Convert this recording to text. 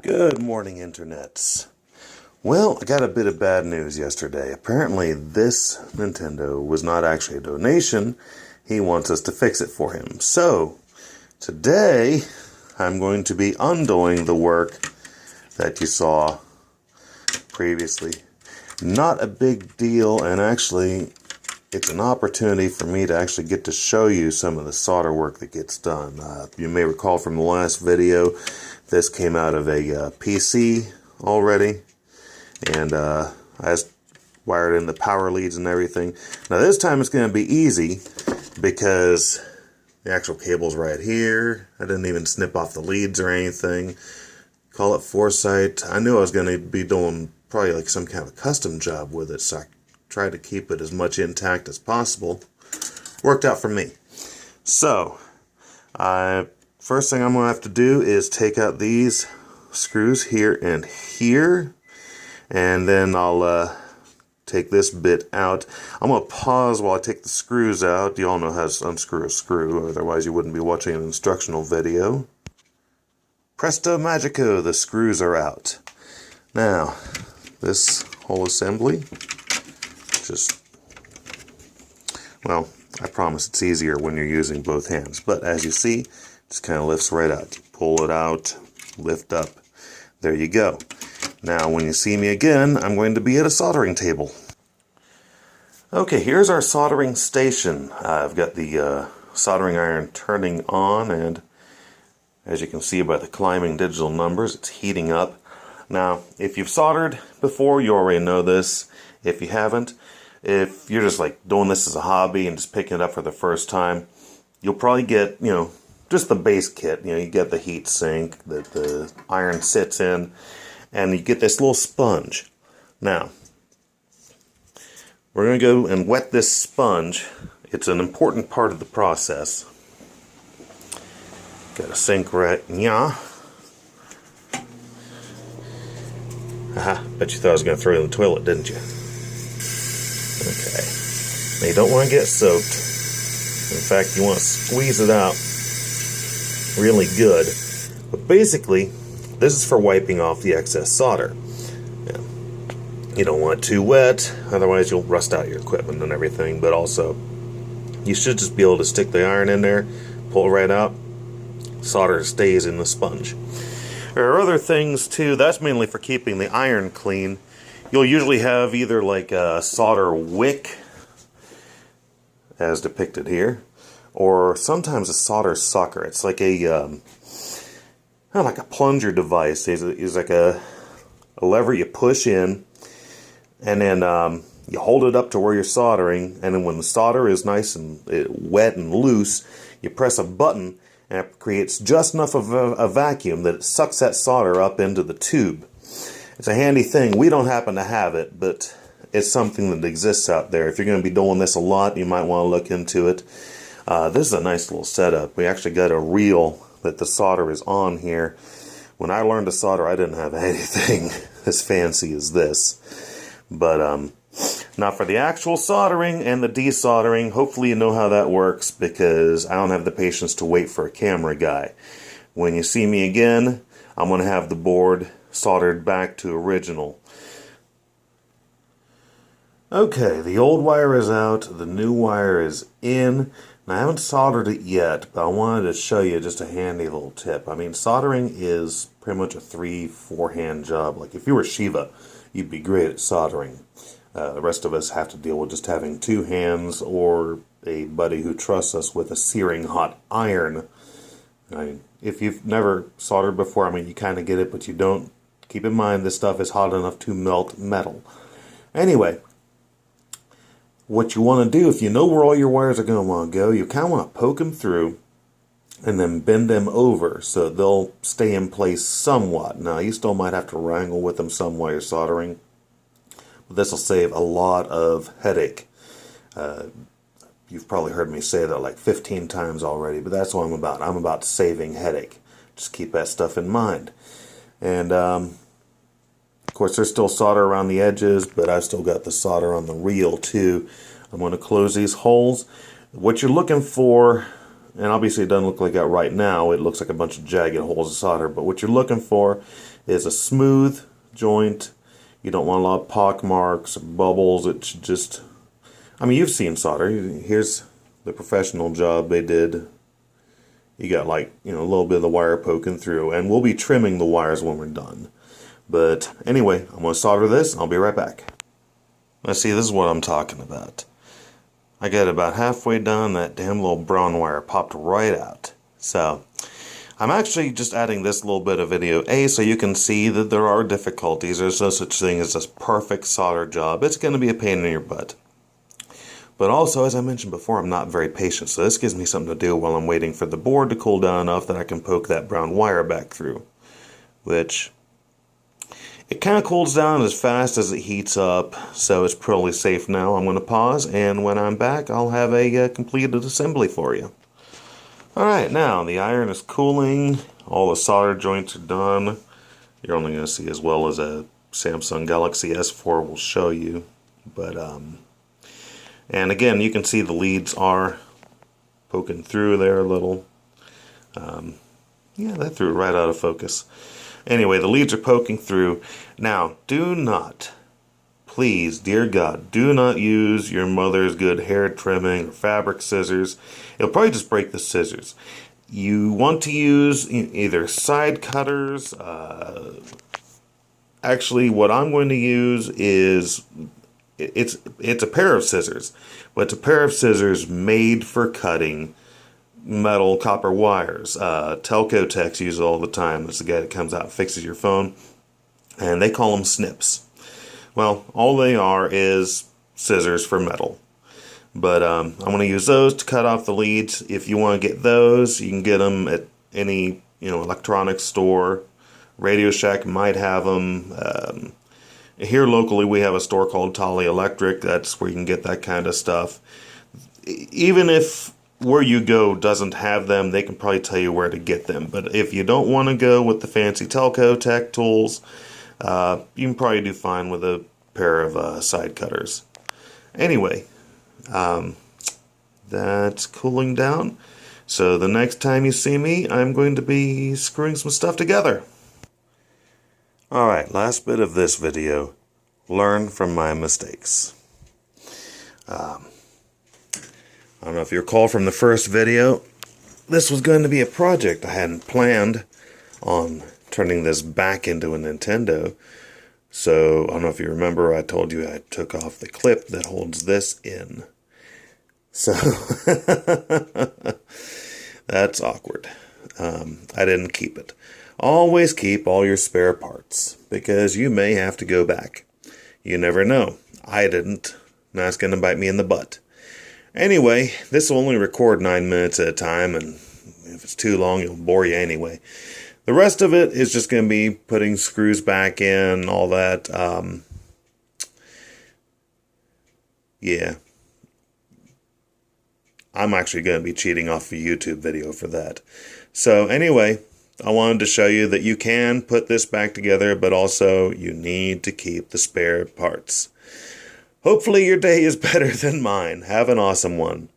Good morning, internets. Well, I got a bit of bad news yesterday. Apparently, this Nintendo was not actually a donation. He wants us to fix it for him. So, today, I'm going to be undoing the work that you saw previously. Not a big deal, and actually, it's an opportunity for me to actually get to show you some of the solder work that gets done. You may recall from the last video, this came out of a PC already, and I just wired in the power leads and everything. Now this time it's going to be easy because the actual cable's right here. I didn't even snip off the leads or anything. Call it foresight. I knew I was going to be doing probably like some kind of a custom job with it, so I tried to keep it as much intact as possible. Worked out for me. So, first thing I'm going to have to do is take out these screws here and here, and then I'll take this bit out. I'm going to pause while I take the screws out. You all know how to unscrew a screw, otherwise you wouldn't be watching an instructional video. Presto Magico, the screws are out. Now, this whole assembly, well, I promise it's easier when you're using both hands, but as you see, it just kind of lifts right out. You pull it out, lift up, there you go. Now when you see me again, I'm going to be at a soldering table. Okay, here's our soldering station. I've got the soldering iron turning on, and as you can see by the climbing digital numbers, it's heating up. Now, if you've soldered before, you already know this. If you haven't, if you're just like doing this as a hobby and just picking it up for the first time, you'll probably get, just the base kit. You get the heat sink that the iron sits in, and you get this little sponge. Now, we're going to go and wet this sponge. It's an important part of the process. Got a sink right here. Aha, bet you thought I was going to throw it in the toilet, didn't you? Okay. Now you don't want to get soaked. In fact, you want to squeeze it out really good. But basically, this is for wiping off the excess solder. Yeah. You don't want it too wet, otherwise you'll rust out your equipment and everything. But also, you should just be able to stick the iron in there, pull it right out, solder stays in the sponge. There are other things too. That's mainly for keeping the iron clean. You'll usually have either like a solder wick, as depicted here, or sometimes a solder sucker. It's like a like a plunger device. It's like a lever you push in, and then you hold it up to where you're soldering, and then when the solder is nice and wet and loose, you press a button, and it creates just enough of a vacuum that it sucks that solder up into the tube. It's a handy thing. We don't happen to have it, but it's something that exists out there. If you're going to be doing this a lot, you might want to look into it. This is a nice little setup. We actually got a reel that the solder is on here. When I learned to solder, I didn't have anything as fancy as this. But now for the actual soldering and the desoldering, hopefully you know how that works, because I don't have the patience to wait for a camera guy. When you see me again, I'm going to have the board soldered back to original. Okay, the old wire is out, the new wire is in. Now, I haven't soldered it yet, but I wanted to show you just a handy little tip. I mean, soldering is pretty much a 3-4 hand job. Like if you were Shiva, you'd be great at soldering. The rest of us have to deal with just having 2 hands or a buddy who trusts us with a searing hot iron. I mean, if you've never soldered before, I mean, you kind of get it, but you don't. Keep in mind, this stuff is hot enough to melt metal. Anyway, what you want to do, if you know where all your wires are going to want to go, you kind of want to poke them through and then bend them over so they'll stay in place somewhat. Now, you still might have to wrangle with them some while you're soldering, but this will save a lot of headache. You've probably heard me say that like 15 times already, but that's what I'm about. I'm about saving headache. Just keep that stuff in mind. And, of course, there's still solder around the edges, but I've still got the solder on the reel, too. I'm going to close these holes. What you're looking for And obviously it doesn't look like that right now. It looks like a bunch of jagged holes of solder. But what you're looking for is a smooth joint. You don't want a lot of pock marks or bubbles. It should just... I mean, you've seen solder. Here's the professional job they did. You got like, a little bit of the wire poking through. And we'll be trimming the wires when we're done. But anyway, I'm going to solder this and I'll be right back. Let's see, this is what I'm talking about. I got about halfway done, that damn little brown wire popped right out. So, I'm actually just adding this little bit of video, so you can see that there are difficulties. There's no such thing as this perfect solder job. It's going to be a pain in your butt. But also, as I mentioned before, I'm not very patient, so this gives me something to do while I'm waiting for the board to cool down enough that I can poke that brown wire back through. Which, it kind of cools down as fast as it heats up, so it's probably safe now. I'm going to pause, and when I'm back, I'll have a completed assembly for you. Alright, now the iron is cooling, all the solder joints are done. You're only going to see as well as a Samsung Galaxy S4 will show you. But, and again, you can see the leads are poking through there a little. Yeah, that threw it right out of focus. Anyway, the leads are poking through. Now, do not, please, dear God, do not use your mother's good hair trimming or fabric scissors. It'll probably just break the scissors. You want to use either side cutters. Actually, what I'm going to use is, it's a pair of scissors, but it's a pair of scissors made for cutting metal copper wires. Telco techs use it all the time. It's the guy that comes out and fixes your phone, and they call them snips. Well, all they are is scissors for metal. But I'm going to use those to cut off the leads. If you want to get those, you can get them at any electronics store. Radio Shack might have them. Here locally we have a store called Tolly Electric. That's where you can get that kind of stuff. Even if where you go doesn't have them, they can probably tell you where to get them. But if you don't want to go with the fancy telco tech tools, you can probably do fine with a pair of side cutters. Anyway, that's cooling down. So the next time you see me, I'm going to be screwing some stuff together. Alright, last bit of this video. Learn from my mistakes. I don't know if you recall from the first video, this was going to be a project I hadn't planned on turning this back into a Nintendo. So, I don't know if you remember, I told you I took off the clip that holds this in. So, that's awkward. I didn't keep it. Always keep all your spare parts, because you may have to go back. You never know. I didn't. Now it's going to bite me in the butt. Anyway, this will only record 9 minutes at a time, and if it's too long, it'll bore you anyway. The rest of it is just going to be putting screws back in, all that. Yeah. I'm actually going to be cheating off a YouTube video for that. So anyway, I wanted to show you that you can put this back together, but also you need to keep the spare parts. Hopefully your day is better than mine. Have an awesome one.